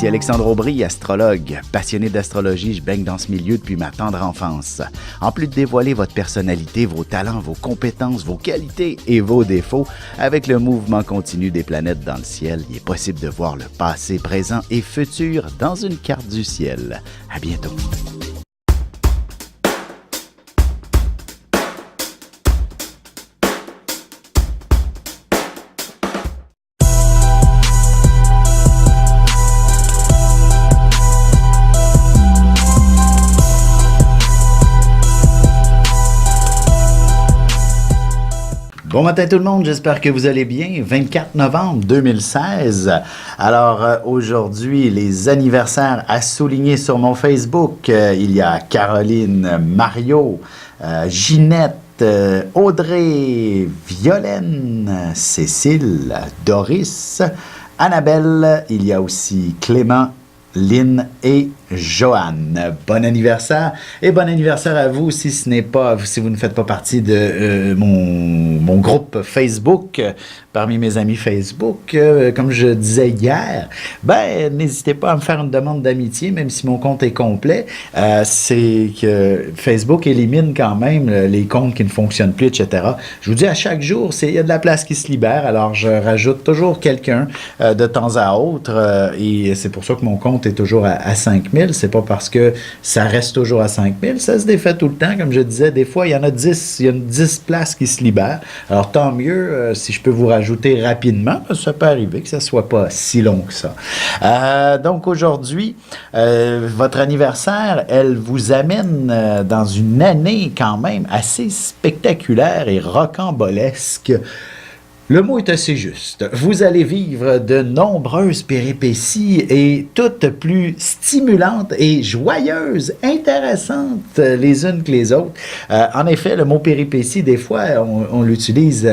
Ici Alexandre Aubry, astrologue. Passionné d'astrologie, je baigne dans ce milieu depuis ma tendre enfance. En plus de dévoiler votre personnalité, vos talents, vos compétences, vos qualités et vos défauts, avec le mouvement continu des planètes dans le ciel, il est possible de voir le passé, présent et futur dans une carte du ciel. À bientôt. Bon matin tout le monde, j'espère que vous allez bien. 24 novembre 2016. Alors aujourd'hui, les anniversaires à souligner sur mon Facebook. Il y a Caroline, Mario, Ginette, Audrey, Violaine, Cécile, Doris, Annabelle. Il y a aussi Clément, Lynn et Joanne. Bon anniversaire et bon anniversaire à vous si vous ne faites pas partie de mon groupe Facebook, parmi mes amis Facebook, comme je disais hier, n'hésitez pas à me faire une demande d'amitié, même si mon compte est complet. C'est que Facebook élimine quand même les comptes qui ne fonctionnent plus, etc. Je vous dis à chaque jour, il y a de la place qui se libère, alors je rajoute toujours quelqu'un de temps à autre, et c'est pour ça que mon compte est toujours à 5000. C'est pas parce que ça reste toujours à 5000, ça se défait tout le temps. Comme je disais, des fois, il y a 10 places qui se libèrent. Alors, tant mieux si je peux vous rajouter rapidement. Ça peut arriver que ça soit pas si long que ça. Donc, aujourd'hui, votre anniversaire, elle vous amène dans une année quand même assez spectaculaire et rocambolesque. Le mot est assez juste. Vous allez vivre de nombreuses péripéties et toutes plus stimulantes et joyeuses, intéressantes les unes que les autres. En effet, le mot péripétie, des fois, on l'utilise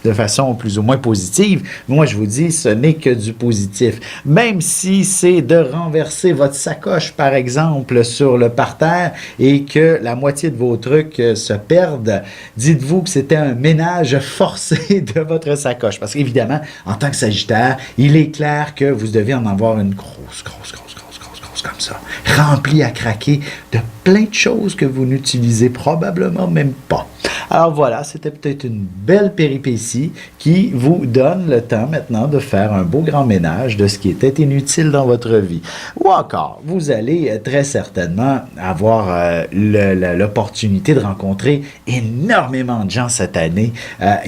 de façon plus ou moins positive. Moi, je vous dis, ce n'est que du positif. Même si c'est de renverser votre sacoche, par exemple, sur le parterre et que la moitié de vos trucs se perdent, dites-vous que c'était un ménage forcé de votre sacoche. Parce qu'évidemment, en tant que Sagittaire, il est clair que vous devez en avoir une grosse comme ça, remplie à craquer de plein de choses que vous n'utilisez probablement même pas. Alors voilà, c'était peut-être une belle péripétie qui vous donne le temps maintenant de faire un beau grand ménage de ce qui était inutile dans votre vie. Ou encore, vous allez très certainement avoir l'opportunité de rencontrer énormément de gens cette année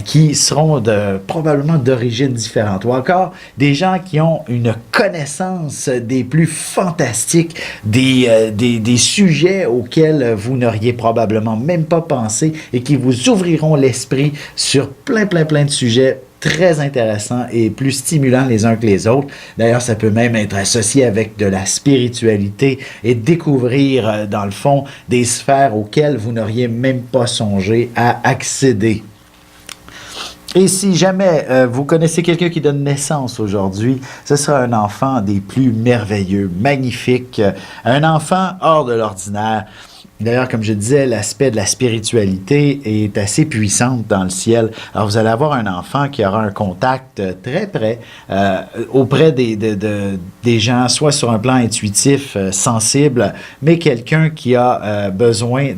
qui seront probablement d'origines différentes. Ou encore, des gens qui ont une connaissance des plus fantastiques, des sujets auxquels vous n'auriez probablement même pas pensé et qui vous ouvriront l'esprit sur plein de sujets très intéressants et plus stimulants les uns que les autres. D'ailleurs, ça peut même être associé avec de la spiritualité et découvrir, dans le fond, des sphères auxquelles vous n'auriez même pas songé à accéder. Et si jamais vous connaissez quelqu'un qui donne naissance aujourd'hui, ce sera un enfant des plus merveilleux, magnifiques, un enfant hors de l'ordinaire. D'ailleurs, comme je disais, l'aspect de la spiritualité est assez puissante dans le ciel. Alors, vous allez avoir un enfant qui aura un contact très près auprès des gens, soit sur un plan intuitif, sensible, mais quelqu'un qui a besoin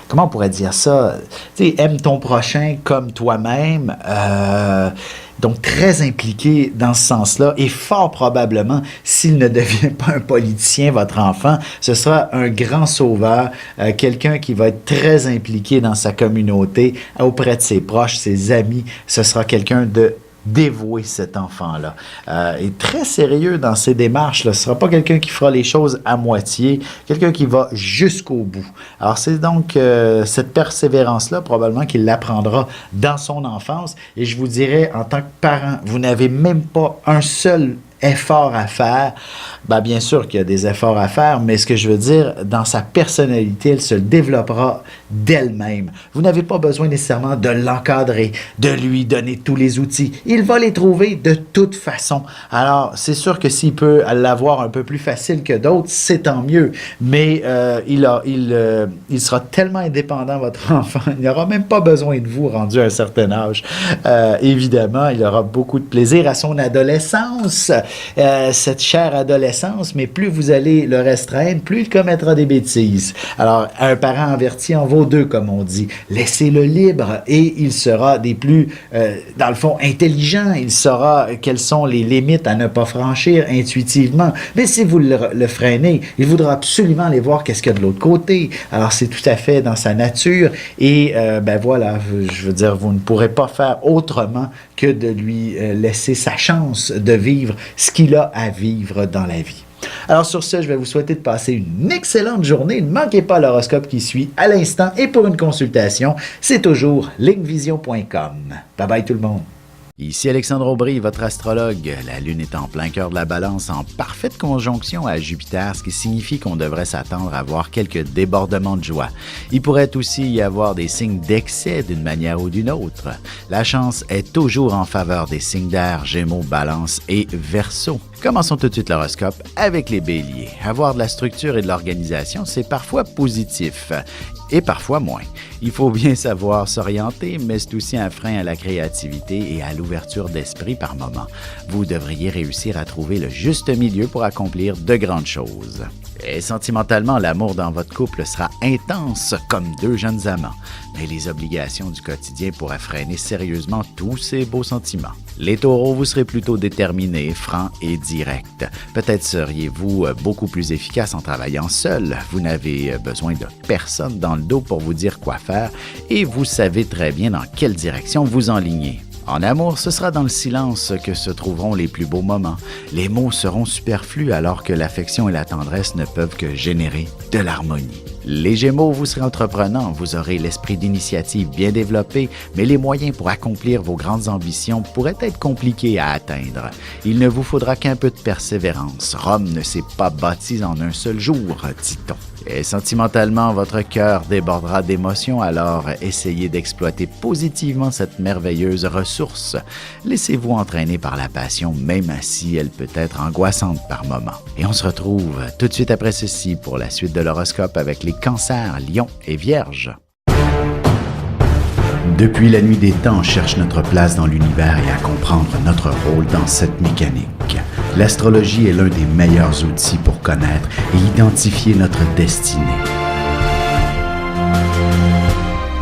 comment on pourrait dire ça? Tu sais, aime ton prochain comme toi-même. Donc, très impliqué dans ce sens-là. Et fort probablement, s'il ne devient pas un politicien, votre enfant, ce sera un grand sauveur, quelqu'un qui va être très impliqué dans sa communauté, auprès de ses proches, ses amis. Ce sera quelqu'un de dévouer cet enfant-là. Et très sérieux dans ses démarches. Ce ne sera pas quelqu'un qui fera les choses à moitié, quelqu'un qui va jusqu'au bout. Alors, c'est donc cette persévérance-là, probablement qu'il l'apprendra dans son enfance. Et je vous dirais, en tant que parent, vous n'avez même pas un seul effort à faire. Bien sûr qu'il y a des efforts à faire, mais ce que je veux dire, dans sa personnalité, elle se développera d'elle-même. Vous n'avez pas besoin nécessairement de l'encadrer, de lui donner tous les outils. Il va les trouver de toute façon. Alors, c'est sûr que s'il peut l'avoir un peu plus facile que d'autres, c'est tant mieux. Mais il sera tellement indépendant, votre enfant, il n'aura même pas besoin de vous rendu à un certain âge. Évidemment, il aura beaucoup de plaisir à son adolescence. cette chère adolescence, mais plus vous allez le restreindre, plus il commettra des bêtises. Alors, un parent averti en vaut deux, comme on dit. Laissez-le libre et il sera des plus, dans le fond, intelligent. Il saura quelles sont les limites à ne pas franchir intuitivement. Mais si vous le freinez, il voudra absolument aller voir qu'est-ce qu'il y a de l'autre côté. Alors, c'est tout à fait dans sa nature et, ben voilà, je veux dire, vous ne pourrez pas faire autrement que de lui laisser sa chance de vivre ce qu'il a à vivre dans la vie. Alors sur ce, je vais vous souhaiter de passer une excellente journée. Ne manquez pas l'horoscope qui suit à l'instant et pour une consultation, c'est toujours linkvision.com. Bye bye tout le monde. Ici Alexandre Aubry, votre astrologue. La Lune est en plein cœur de la Balance, en parfaite conjonction à Jupiter, ce qui signifie qu'on devrait s'attendre à avoir quelques débordements de joie. Il pourrait aussi y avoir des signes d'excès d'une manière ou d'une autre. La chance est toujours en faveur des signes d'air, Gémeaux, Balance et Verseau. Commençons tout de suite l'horoscope avec les Béliers. Avoir de la structure et de l'organisation, c'est parfois positif et parfois moins. Il faut bien savoir s'orienter, mais c'est aussi un frein à la créativité et à l'ouverture d'esprit par moment. Vous devriez réussir à trouver le juste milieu pour accomplir de grandes choses. Et sentimentalement, l'amour dans votre couple sera intense comme deux jeunes amants, mais les obligations du quotidien pourraient freiner sérieusement tous ces beaux sentiments. Les Taureaux, vous serez plutôt déterminés, francs et directs. Peut-être seriez-vous beaucoup plus efficace en travaillant seul. Vous n'avez besoin de personne dans le dos pour vous dire quoi faire et vous savez très bien dans quelle direction vous enlignez. En amour, ce sera dans le silence que se trouveront les plus beaux moments. Les mots seront superflus alors que l'affection et la tendresse ne peuvent que générer de l'harmonie. Les Gémeaux, vous serez entreprenants, vous aurez l'esprit d'initiative bien développé, mais les moyens pour accomplir vos grandes ambitions pourraient être compliqués à atteindre. Il ne vous faudra qu'un peu de persévérance. Rome ne s'est pas bâtie en un seul jour, dit-on. Et sentimentalement, votre cœur débordera d'émotions, alors essayez d'exploiter positivement cette merveilleuse ressource. Laissez-vous entraîner par la passion, même si elle peut être angoissante par moments. Et on se retrouve tout de suite après ceci pour la suite de l'horoscope avec les Cancers, Lions et Vierges. Depuis la nuit des temps, on cherche notre place dans l'univers et à comprendre notre rôle dans cette mécanique. L'astrologie est l'un des meilleurs outils pour connaître et identifier notre destinée.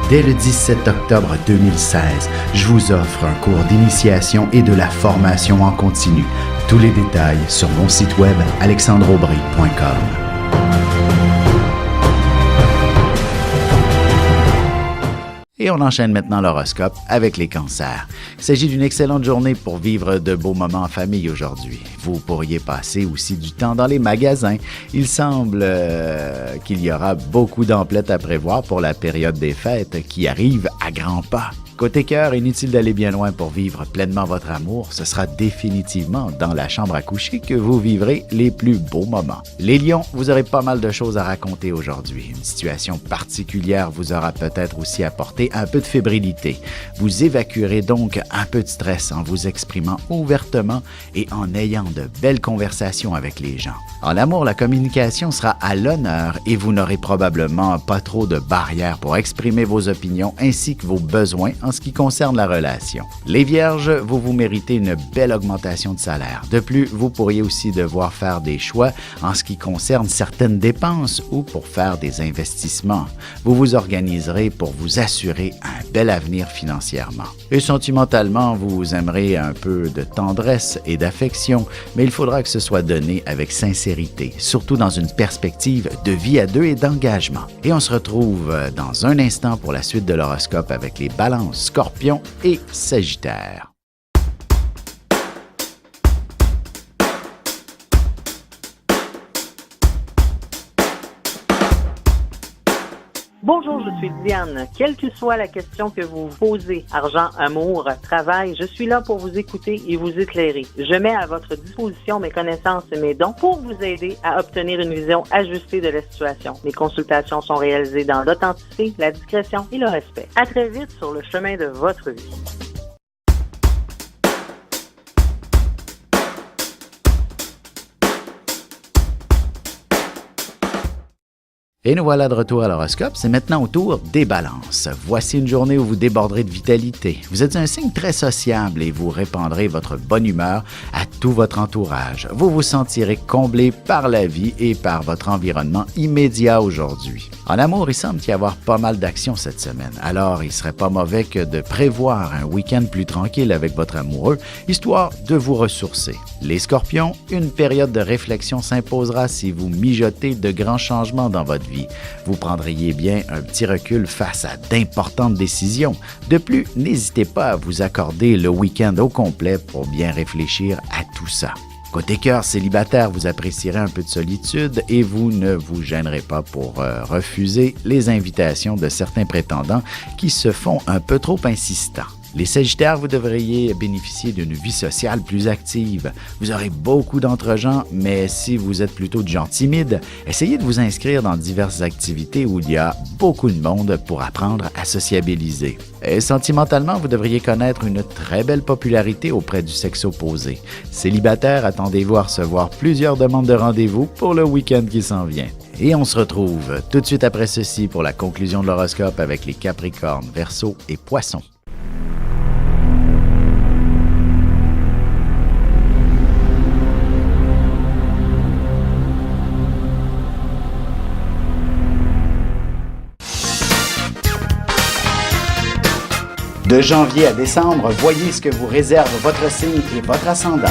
Dès le 17 octobre 2016, je vous offre un cours d'initiation et de la formation en continu. Tous les détails sur mon site web alexandreaubry.com. Et on enchaîne maintenant l'horoscope avec les Cancers. Il s'agit d'une excellente journée pour vivre de beaux moments en famille aujourd'hui. Vous pourriez passer aussi du temps dans les magasins. Il semble qu'il y aura beaucoup d'emplettes à prévoir pour la période des fêtes qui arrive à grands pas. Côté cœur, inutile d'aller bien loin pour vivre pleinement votre amour. Ce sera définitivement dans la chambre à coucher que vous vivrez les plus beaux moments. Les Lions, vous aurez pas mal de choses à raconter aujourd'hui. Une situation particulière vous aura peut-être aussi apporté un peu de fébrilité. Vous évacuerez donc un peu de stress en vous exprimant ouvertement et en ayant de belles conversations avec les gens. En amour, la communication sera à l'honneur et vous n'aurez probablement pas trop de barrières pour exprimer vos opinions ainsi que vos besoins en ce qui concerne la relation. Les Vierges, vous méritez une belle augmentation de salaire. De plus, vous pourriez aussi devoir faire des choix en ce qui concerne certaines dépenses ou pour faire des investissements. Vous vous organiserez pour vous assurer un bel avenir financièrement. Et sentimentalement, vous aimerez un peu de tendresse et d'affection, mais il faudra que ce soit donné avec sincérité, surtout dans une perspective de vie à deux et d'engagement. Et on se retrouve dans un instant pour la suite de l'horoscope avec les Balances, Scorpion et Sagittaire. Bonjour, je suis Diane. Quelle que soit la question que vous posez, argent, amour, travail, je suis là pour vous écouter et vous éclairer. Je mets à votre disposition mes connaissances et mes dons pour vous aider à obtenir une vision ajustée de la situation. Mes consultations sont réalisées dans l'authenticité, la discrétion et le respect. À très vite sur le chemin de votre vie. Et nous voilà de retour à l'horoscope. C'est maintenant au tour des balances. Voici une journée où vous déborderez de vitalité. Vous êtes un signe très sociable et vous répandrez votre bonne humeur à tout votre entourage. Vous vous sentirez comblé par la vie et par votre environnement immédiat aujourd'hui. En amour, il semble y avoir pas mal d'actions cette semaine. Alors, il serait pas mauvais que de prévoir un week-end plus tranquille avec votre amoureux, histoire de vous ressourcer. Les scorpions, une période de réflexion s'imposera si vous mijotez de grands changements dans votre vie. Vous prendriez bien un petit recul face à d'importantes décisions. De plus, n'hésitez pas à vous accorder le week-end au complet pour bien réfléchir à tout ça. Côté cœur célibataire, vous apprécierez un peu de solitude et vous ne vous gênerez pas pour refuser les invitations de certains prétendants qui se font un peu trop insistants. Les Sagittaires, vous devriez bénéficier d'une vie sociale plus active. Vous aurez beaucoup d'entre-gens, mais si vous êtes plutôt du genre timide, essayez de vous inscrire dans diverses activités où il y a beaucoup de monde pour apprendre à sociabiliser. Et sentimentalement, vous devriez connaître une très belle popularité auprès du sexe opposé. Célibataire, attendez-vous à recevoir plusieurs demandes de rendez-vous pour le week-end qui s'en vient. Et on se retrouve tout de suite après ceci pour la conclusion de l'horoscope avec les Capricornes, Verseaux et Poissons. De janvier à décembre, voyez ce que vous réserve votre signe et votre ascendant.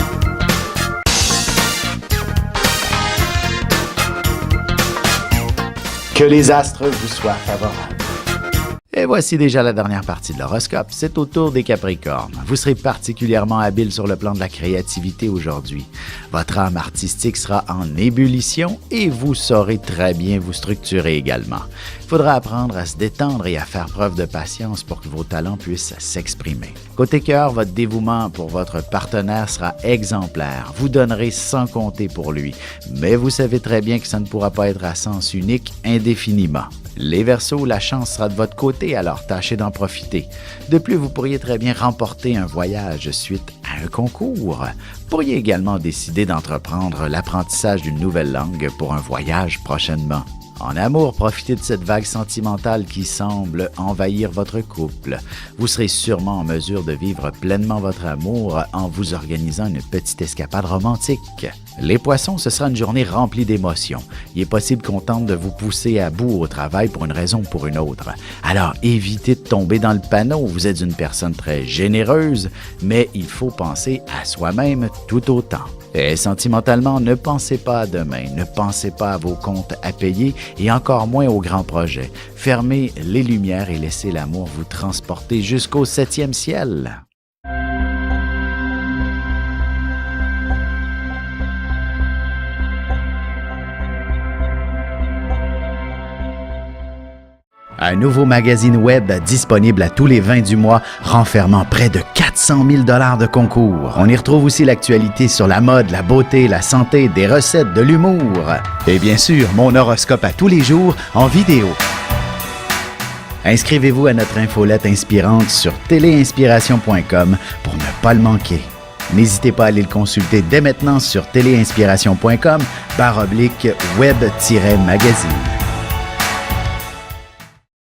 Que les astres vous soient favorables. Et voici déjà la dernière partie de l'horoscope. C'est au tour des Capricornes. Vous serez particulièrement habile sur le plan de la créativité aujourd'hui. Votre âme artistique sera en ébullition et vous saurez très bien vous structurer également. Il faudra apprendre à se détendre et à faire preuve de patience pour que vos talents puissent s'exprimer. Côté cœur, votre dévouement pour votre partenaire sera exemplaire. Vous donnerez sans compter pour lui, mais vous savez très bien que ça ne pourra pas être à sens unique indéfiniment. Les Verseaux, la chance sera de votre côté, alors tâchez d'en profiter. De plus, vous pourriez très bien remporter un voyage suite à un concours. Vous pourriez également décider d'entreprendre l'apprentissage d'une nouvelle langue pour un voyage prochainement. En amour, profitez de cette vague sentimentale qui semble envahir votre couple. Vous serez sûrement en mesure de vivre pleinement votre amour en vous organisant une petite escapade romantique. Les Poissons, ce sera une journée remplie d'émotions. Il est possible qu'on tente de vous pousser à bout au travail pour une raison ou pour une autre. Alors, évitez de tomber dans le panneau. Vous êtes une personne très généreuse, mais il faut penser à soi-même tout autant. Et sentimentalement, ne pensez pas à demain, ne pensez pas à vos comptes à payer et encore moins aux grands projets. Fermez les lumières et laissez l'amour vous transporter jusqu'au 7e ciel. Un nouveau magazine web disponible à tous les 20 du mois, renfermant près de 400 000 $ de concours. On y retrouve aussi l'actualité sur la mode, la beauté, la santé, des recettes, de l'humour. Et bien sûr, mon horoscope à tous les jours en vidéo. Inscrivez-vous à notre infolette inspirante sur téléinspiration.com pour ne pas le manquer. N'hésitez pas à aller le consulter dès maintenant sur téléinspiration.com/web-magazine.